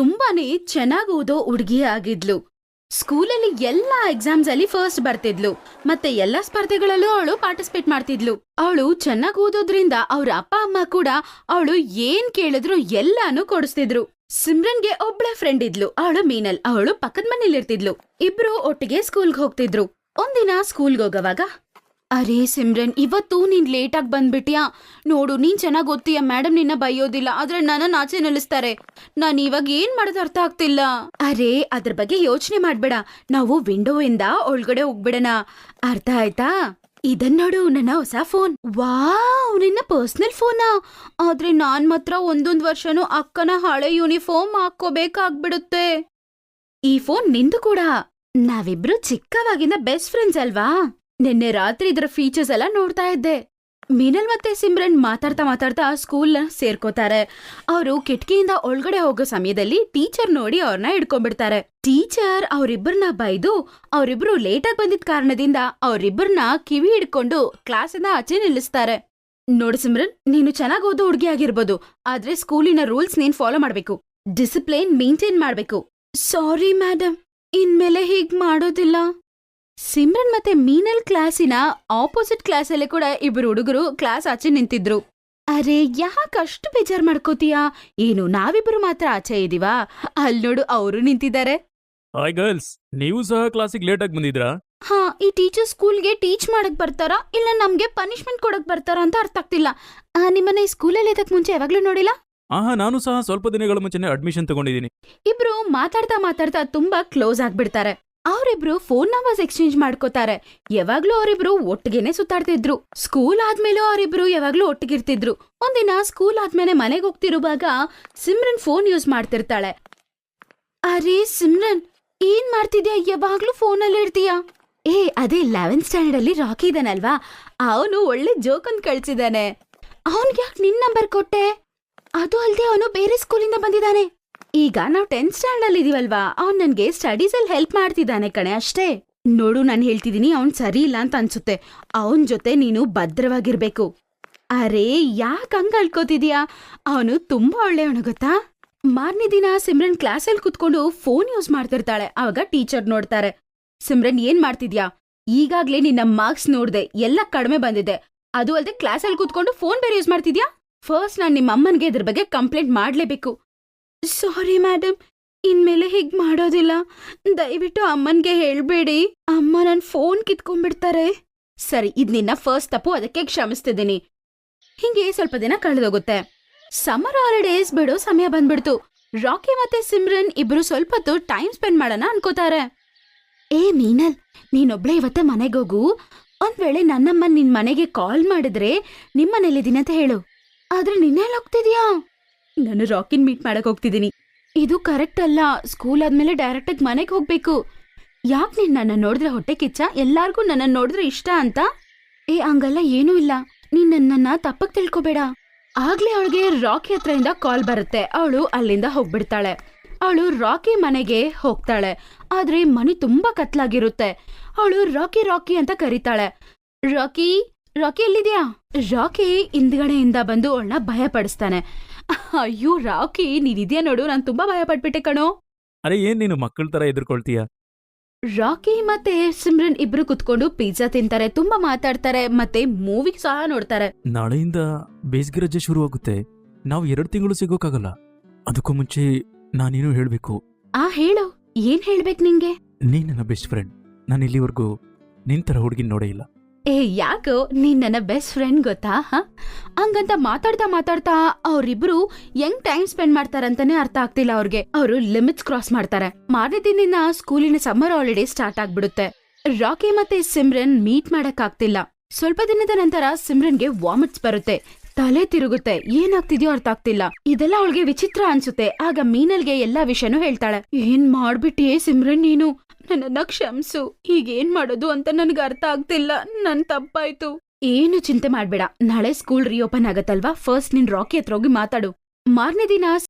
ತುಂಬಾನೇ ಚೆನ್ನಾಗಿ ಓದೋ ಹುಡುಗಿ ಆಗಿದ್ಲು. ಸ್ಕೂಲಲ್ಲಿ ಎಲ್ಲಾ ಎಕ್ಸಾಮ್ಸ್ ಅಲ್ಲಿ ಫಸ್ಟ್ ಬರ್ತಿದ್ಲು. ಮತ್ತೆ ಎಲ್ಲಾ ಸ್ಪರ್ಧೆಗಳಲ್ಲೂ ಅವಳು ಪಾರ್ಟಿಸಿಪೇಟ್ ಮಾಡ್ತಿದ್ಲು. ಅವಳು ಚೆನ್ನಾಗಿ ಓದೋದ್ರಿಂದ ಅವ್ರ ಅಪ್ಪ ಅಮ್ಮ ಕೂಡ ಅವಳು ಏನ್ ಕೇಳಿದ್ರು ಎಲ್ಲಾನು ಕೊಡಿಸ್ತಿದ್ರು. ಸಿಮ್ರನ್ಗೆ ಒಬ್ಳೆ ಫ್ರೆಂಡ್ ಇದ್ಲು, ಅವಳು ಮೀನಲ್. ಅವಳು ಪಕ್ಕದ ಮನೇಲಿ ಇರ್ತಿದ್ಲು. ಇಬ್ರು ಒಟ್ಟಿಗೆ ಸ್ಕೂಲ್ಗೆ ಹೋಗ್ತಿದ್ರು. ಒಂದಿನ ಸ್ಕೂಲ್ಗೆ ಹೋಗೋವಾಗ, ಅರೇ ಸಿಮ್ರನ್, ಇವತ್ತು ನೀನ್ ಲೇಟ್ ಆಗಿ ಬಂದ್ಬಿಟ್ಯಾ? ನೋಡು, ನೀನ್ ಚೆನ್ನಾಗ್ ಓದ್ತೀಯ, ಮೇಡಮ್ ನಿನ್ನ ಬೈಯೋದಿಲ್ಲ, ಆದ್ರೆ ನನ್ನ ಆಚೆ ನಿಲ್ಲಿಸ್ತಾರೆ. ನಾನ್ ಇವಾಗ ಏನ್ ಮಾಡೋದು ಅರ್ಥ ಆಗ್ತಿಲ್ಲ. ಅರೇ, ಅದ್ರ ಬಗ್ಗೆ ಯೋಚನೆ ಮಾಡ್ಬೇಡ, ನಾವು ವಿಂಡೋ ಇಂದ ಒಳಗಡೆ ಹೋಗ್ಬಿಡಣ, ಅರ್ಥ ಆಯ್ತಾ? ಇದನ್ ನೋಡು, ನನ್ನ ಹೊಸ ಫೋನ್. ವಾವ್, ನಿನ್ನ ಪರ್ಸನಲ್ ಫೋನಾ? ಆದ್ರೆ ನಾನ್ ಮಾತ್ರ ಒಂದೊಂದ್ ವರ್ಷನೂ ಅಕ್ಕನ ಹಳೆ ಯೂನಿಫಾರ್ಮ್ ಹಾಕೋಬೇಕಾಗ್ಬಿಡುತ್ತೆ. ಈ ಫೋನ್ ನಿಂದು ಕೂಡ. ನಾವಿಬ್ರು ಚಿಕ್ಕವಾಗಿಂದ ಬೆಸ್ಟ್ ಫ್ರೆಂಡ್ಸ್ ಅಲ್ವಾ? ನಿನ್ನೆ ರಾತ್ರಿ ಇದರ ಫೀಚರ್ಸ್ ಎಲ್ಲ ನೋಡ್ತಾ ಇದ್ದೆ. ಮೀನಲ್ ಮತ್ತೆ ಸಿಮ್ರನ್ ಮಾತಾಡ್ತಾ ಸ್ಕೂಲ್ ಸೇರ್ಕೋತಾರೆ. ಅವರು ಕಿಟಕಿಯಿಂದ ಒಳಗಡೆ ಹೋಗೋ ಸಮಯದಲ್ಲಿ ಟೀಚರ್ ನೋಡಿ ಅವ್ರನ್ನ ಹಿಡ್ಕೊಂಡ್ಬಿಡ್ತಾರೆ. ಟೀಚರ್ ಅವರಿಬ್ಬರನ್ನ ಬೈದು ಅವರಿಬ್ರು ಲೇಟಾಗಿ ಬಂದಿದ್ದ ಕಾರಣದಿಂದ ಅವರಿಬ್ಬರನ್ನ ಕಿವಿ ಹಿಡ್ಕೊಂಡು ಕ್ಲಾಸಿಂದ ಆಚೆ ನಿಲ್ಲಿಸ್ತಾರೆ. ನೋಡು ಸಿಮ್ರನ್, ನೀನು ಚೆನ್ನಾಗಿ ಓದೋ ಹುಡುಗಿ ಆಗಿರ್ಬೋದು, ಆದ್ರೆ ಸ್ಕೂಲಿನ ರೂಲ್ಸ್ ನೀನ್ ಫಾಲೋ ಮಾಡ್ಬೇಕು, ಡಿಸಿಪ್ಲಿನ್ ಮೇಂಟೈನ್ ಮಾಡ್ಬೇಕು. ಸಾರಿ ಮೇಡಮ್, ಇನ್ಮೇಲೆ ಹೀಗ್ ಮಾಡೋದಿಲ್ಲ. ಸಿಮ್ರನ್ ಮತ್ತೆ ಮೀನಲ್ ಕ್ಲಾಸಿನ ಆಪೋಸಿಟ್ ಕ್ಲಾಸಲ್ಲಿ ಕೂಡ ಇಬ್ರು ಹುಡುಗರು ಕ್ಲಾಸ್ ಆಚೆ ನಿಂತಿದ್ರು. ಅರೆ, ಯಾಕಷ್ಟು ಬೇಜಾರ್ ಮಾಡ್ಕೋತೀಯಾ? ಏನು ನಾವಿಬ್ರು ಮಾತ್ರ ಆಚೆ ಇದೀವಾ? ಅಲ್ಲಿ ನೋಡು, ಅವರು ನಿಂತಿದ್ದಾರೆ. ಹಾಯ್ ಗರ್ಲ್ಸ್, ನೀವು ಸಹ ಕ್ಲಾಸಿಗೆ ಲೇಟ್ ಆಗಿ ಬಂದಿದ್ರಾ? ಹಾ, ಈ ಟೀಚರ್ ಸ್ಕೂಲ್ಗೆ ಟೀಚ್ ಮಾಡಕ್ ಬರ್ತಾರಾ ಇಲ್ಲ ನಮ್ಗೆ ಪನಿಷ್ಮೆಂಟ್ ಕೊಡಕ್ ಬರ್ತಾರಾ ಅಂತ ಅರ್ಥ ಆಗ್ತಿಲ್ಲ. ನಿಮ್ಮನ್ನ ಈ ಸ್ಕೂಲಲ್ಲಿ ಇದಕ್ ಮುಂಚೆ ಯಾವಾಗ್ಲೂ ನೋಡಿಲ್ಲ? ನಾನು ಸಹ ಸ್ವಲ್ಪ ದಿನಗಳ ಮುಂಚೆನೆ ಅಡ್ಮಿಷನ್ ತಗೊಂಡಿದ್ದೀನಿ. ಇಬ್ರು ಮಾತಾಡ್ತಾ ತುಂಬಾ ಕ್ಲೋಸ್ ಆಗ್ಬಿಡ್ತಾರೆ. ಅವರಿಬ್ರು ಫೋನ್ ನಂಬರ್ಸ್ ಎಕ್ಸ್ಚೇಂಜ್ ಮಾಡ್ಕೋತಾರೆ. ಯಾವಾಗ್ಲೂ ಅವರಿಬ್ರು ಒಟ್ಟಿಗೆನೆ ಸುತ್ತಾಡ್ತಿದ್ರು. ಸ್ಕೂಲ್ ಆದ್ಮೇಲೂ ಅವರಿಬ್ರು ಯಾವಾಗ್ಲೂ ಒಟ್ಟಿಗಿರ್ತಿದ್ರು. ಒಂದಿನ ಸ್ಕೂಲ್ ಆದ್ಮೇಲೆ ಮನೆಗೆ ಹೋಗ್ತಿರುವಾಗ ಸಿಮ್ರನ್ ಫೋನ್ ಯೂಸ್ ಮಾಡ್ತಿರ್ತಾಳೆ. ಅರೇ ಸಿಮ್ರನ್, ಏನ್ ಮಾಡ್ತಿದ್ಯಾ? ಯಾವಾಗ್ಲೂ ಫೋನಲ್ಲಿ ಇರ್ತೀಯಾ? ಅದೇ 11th ಸ್ಟ್ಯಾಂಡರ್ಡ್ ಅಲ್ಲಿ ರಾಕಿ ಇದಾನಲ್ವಾ, ಅವನು ಒಳ್ಳೆ ಜೋಕ್ ಅಂತ ಕಳ್ಸಿದಾನೆ. ಅವನ್ಗೆ ಯಾಕೆ ನಿನ್ ನಂಬರ್ ಕೊಟ್ಟೆ? ಅದು ಅಲ್ದೆ ಅವನು ಬೇರೆ ಸ್ಕೂಲಿಂದ ಬಂದಿದ್ದಾನೆ. ಈಗ ನಾವು 10th ಸ್ಟ್ಯಾಂಡರ್ಡ್ ಅಲ್ಲಿ ಇದೀವಲ್ವಾ, ಅವ್ನ್ ನನ್ಗೆ ಸ್ಟಡೀಸ್ ಅಲ್ಲಿ ಹೆಲ್ಪ್ ಮಾಡ್ತಿದ್ದಾನೆ ಕಣೆ, ಅಷ್ಟೇ. ನೋಡು, ನಾನು ಹೇಳ್ತಿದೀನಿ, ಅವ್ನ್ ಸರಿ ಇಲ್ಲ ಅಂತ ಅನ್ಸುತ್ತೆ. ಅವನ್ ಜೊತೆ ನೀನು ಭದ್ರವಾಗಿರ್ಬೇಕು. ಅರೇ, ಯಾಕೆ ಹಂಗ ಅಳ್ಕೋತಿದ್ಯಾ? ಅವನು ತುಂಬಾ ಒಳ್ಳೆಯವನು ಗೊತ್ತಾ? ಮಾರನೇ ದಿನ ಸಿಮ್ರನ್ ಕ್ಲಾಸಲ್ಲಿ ಕುತ್ಕೊಂಡು ಫೋನ್ ಯೂಸ್ ಮಾಡ್ತಿರ್ತಾಳೆ. ಆವಾಗ ಟೀಚರ್ ನೋಡ್ತಾರೆ. ಸಿಮ್ರನ್, ಏನ್ ಮಾಡ್ತಿದ್ಯಾ? ಈಗಾಗ್ಲೇ ನಿನ್ನ ಮಾರ್ಕ್ಸ್ ನೋಡ್ದೆ, ಎಲ್ಲ ಕಡಿಮೆ ಬಂದಿದೆ. ಅದು ಅಲ್ದೆ ಕ್ಲಾಸಲ್ಲಿ ಕುತ್ಕೊಂಡು ಫೋನ್ ಬೇರೆ ಯೂಸ್ ಮಾಡ್ತಿದ್ಯಾ? ಫಸ್ಟ್ ನಾನ್ ನಿಮ್ಮ ಅಮ್ಮನ್ಗೆ ಇದ್ರ ಬಗ್ಗೆ ಕಂಪ್ಲೇಂಟ್ ಮಾಡ್ಲೇಬೇಕು. ಸಾರಿ ಮೇಡಮ್, ಇನ್ಮೇಲೆ ಹೀಗ್ ಮಾಡೋದಿಲ್ಲ. ದಯವಿಟ್ಟು ಅಮ್ಮನ್ಗೆ ಹೇಳ್ಬೇಡಿ, ಅಮ್ಮ ನನ್ ಫೋನ್ ಕಿತ್ಕೊಂಡ್ಬಿಡ್ತಾರೆ. ಸರಿ, ಇದ್ ನಿನ್ನ ಫಸ್ಟ್ ತಪ್ಪು, ಅದಕ್ಕೆ ಕ್ಷಮಿಸ್ತಿದ್ದೀನಿ. ಹಿಂಗೆ ಸ್ವಲ್ಪ ದಿನ ಕಳೆದೋಗುತ್ತೆ. ಸಮ್ಮರ್ ಹಾಲಿಡೇಸ್ ಬಿಡೋ ಸಮಯ ಬಂದ್ಬಿಡ್ತು. ರಾಕಿ ಮತ್ತೆ ಸಿಮ್ರನ್ ಇಬ್ರು ಸ್ವಲ್ಪ ಹೊತ್ತು ಟೈಮ್ ಸ್ಪೆಂಡ್ ಮಾಡೋಣ ಅನ್ಕೋತಾರೆ. ಮೀನಲ್, ನೀನೊಬ್ಳೆ ಇವತ್ತ ಮನೆಗೋಗು. ಒಂದ್ ವೇಳೆ ನನ್ನಮ್ಮ ನಿನ್ ಮನೆಗೆ ಕಾಲ್ ಮಾಡಿದ್ರೆ ನಿಮ್ಮನೇಲಿದ್ದೀನಿ ಅಂತ ಹೇಳು. ಆದ್ರೆ ನಿನ್ನೆಲ್ಲ ಹೋಗ್ತಿದ್ಯಾ? ನಾನು ರಾಕಿನ್ ಮೀಟ್ ಮಾಡಕ್ ಹೋಗ್ತಿದ್ದೀನಿ. ಇದು ಕರೆಕ್ಟ್ ಅಲ್ಲ. ಸ್ಕೂಲ್ ಆದ್ಮೇಲೆ ಡೈರೆಕ್ಟ್ ಆಗಿ ಮನೆಗೆ ಹೋಗ್ಬೇಕು. ಯಾಕೆ ನೀನ್ ನನ್ನ ನೋಡಿದ್ರೆ ಹೊಟ್ಟೆ ಕಿಚ್ಚ? ಎಲ್ಲಾರ್ಗೂ ನನ್ನ ನೋಡಿದ್ರೆ ಇಷ್ಟ ಅಂತ? ಹಂಗಲ್ಲ, ಏನೂ ಇಲ್ಲ. ನೀನ್ ನನ್ನನ್ನ ತಪ್ಪಕ್ ತಿಳ್ಕೊಬೇಡ. ಆಗ್ಲೇ ಅವಳಿಗೆ ರಾಕಿ ಹತ್ರದಿಂದ ಕಾಲ್ ಬರುತ್ತೆ. ಅವಳು ಅಲ್ಲಿಂದ ಹೋಗ್ಬಿಡ್ತಾಳೆ. ಅವಳು ರಾಕಿ ಮನೆಗೆ ಹೋಗ್ತಾಳೆ. ಆದ್ರೆ ಮನೆ ತುಂಬಾ ಕತ್ಲಾಗಿರುತ್ತೆ. ಅವಳು ರಾಕಿ ರಾಕಿ ಅಂತ ಕರೀತಾಳೆ. ರಾಕಿ, ರಾಕಿ ಎಲ್ಲಿದ್ಯಾ? ರಾಕಿ ಹಿಂದ್ಗಡೆಯಿಂದ ಬಂದು ಅವಳನ್ನ ಭಯ ಪಡಿಸ್ತಾನೆ. ಅಯ್ಯೋ ರಾಕಿ, ನೀನಿದ್ಯಾ ನೋಡು, ನಾನ್ ತುಂಬಾ ಭಯ ಪಟ್ಬಿಟ್ಟೆ ಕಣೋ. ಅರೆ, ಏನ್ ನೀನು ಮಕ್ಕಳ ತರ ಎದುರ್ಕೊಳ್ತೀಯ? ರಾಕಿ ಮತ್ತೆ ಸಿಮ್ರನ್ ಇಬ್ರು ಕುತ್ಕೊಂಡು ಪಿಜ್ಜಾ ತಿಂತಾರೆ, ತುಂಬಾ ಮಾತಾಡ್ತಾರೆ, ಮತ್ತೆ ಮೂವಿ ಸಹ ನೋಡ್ತಾರೆ. ನಾಳೆಯಿಂದ ಬೇಸಿಗೆ ರಜೆ ಶುರು ಆಗುತ್ತೆ. ನಾವು 2 ತಿಂಗಳು ಸಿಗೋಕ್ಕಾಗಲ್ಲ. ಅದಕ್ಕೂ ಮುಂಚೆ ನಾನೇನು ಹೇಳ್ಬೇಕು. ಹೇಳು, ಏನ್ ಹೇಳ್ಬೇಕು ನಿಂಗೆ? ನೀನ್ ನನ್ನ ಬೆಸ್ಟ್ ಫ್ರೆಂಡ್. ನಾನು ಇಲ್ಲಿವರೆಗೂ ನಿನ್ ತರ ಹುಡುಗಿನ್ ನೋಡೇ ಇಲ್ಲ. ಯಾಕೋ, ನೀನ್ ನನ್ನ ಬೆಸ್ಟ್ ಫ್ರೆಂಡ್ ಗೊತ್ತಾ? ಹಂಗಂತ ಮಾತಾಡ್ತಾ ಅವ್ರಿಬ್ರು ಹೆಂಗ್ ಟೈಮ್ ಸ್ಪೆಂಡ್ ಮಾಡ್ತಾರಂತಾನೆ ಅರ್ಥ ಆಗ್ತಿಲ್ಲ ಅವ್ರಿಗೆ. ಅವರು ಲಿಮಿಟ್ಸ್ ಕ್ರಾಸ್ ಮಾಡ್ತಾರೆ. ಮಾರನೇ ದಿನ ಸ್ಕೂಲಿನ ಸಮ್ಮರ್ ಹಾಲಿಡೇ ಸ್ಟಾರ್ಟ್ ಆಗ್ಬಿಡುತ್ತೆ. ರಾಕಿ ಮತ್ತೆ ಸಿಮ್ರನ್ ಮೀಟ್ ಮಾಡಕ್ ಆಗ್ತಿಲ್ಲ. ಸ್ವಲ್ಪ ದಿನದ ನಂತರ ಸಿಮ್ರನ್ಗೆ ವಾಮಿಟ್ಸ್ ಬರುತ್ತೆ, ತಲೆ ತಿರುಗುತ್ತೆ, ಏನಾಗ್ತಿದ್ಯೋ ಅರ್ಥ ಆಗ್ತಿಲ್ಲ. ಇದೆಲ್ಲ ಅವಳಿಗೆ ವಿಚಿತ್ರ ಅನ್ಸುತ್ತೆ. ಆಗ ಮೀನಲ್ಗೆ ಎಲ್ಲಾ ವಿಷಯನೂ ಹೇಳ್ತಾಳೆ. ಏನ್ ಮಾಡ್ಬಿಟ್ಟಿಯೇ ಸಿಮ್ರನ್ ನೀನು? ನನ್ನನ್ನ ಕ್ಷಮಿಸು. ಈಗೇನ್ ಮಾಡೋದು ಅಂತ ನನ್ಗೆ ಅರ್ಥ ಆಗ್ತಿಲ್ಲ. ನನ್ ತಪ್ಪಾಯ್ತು. ಏನು ಚಿಂತೆ ಮಾಡ್ಬೇಡ, ನಾಳೆ ಸ್ಕೂಲ್ ರಿಓಪನ್ ಆಗತ್ತಲ್ವಾ, ಫಸ್ಟ್ ನೀನ್ ರಾಕಿ ಹತ್ರ ಹೋಗಿ ಮಾತಾಡು. ಮಾರನೇ ದಿನ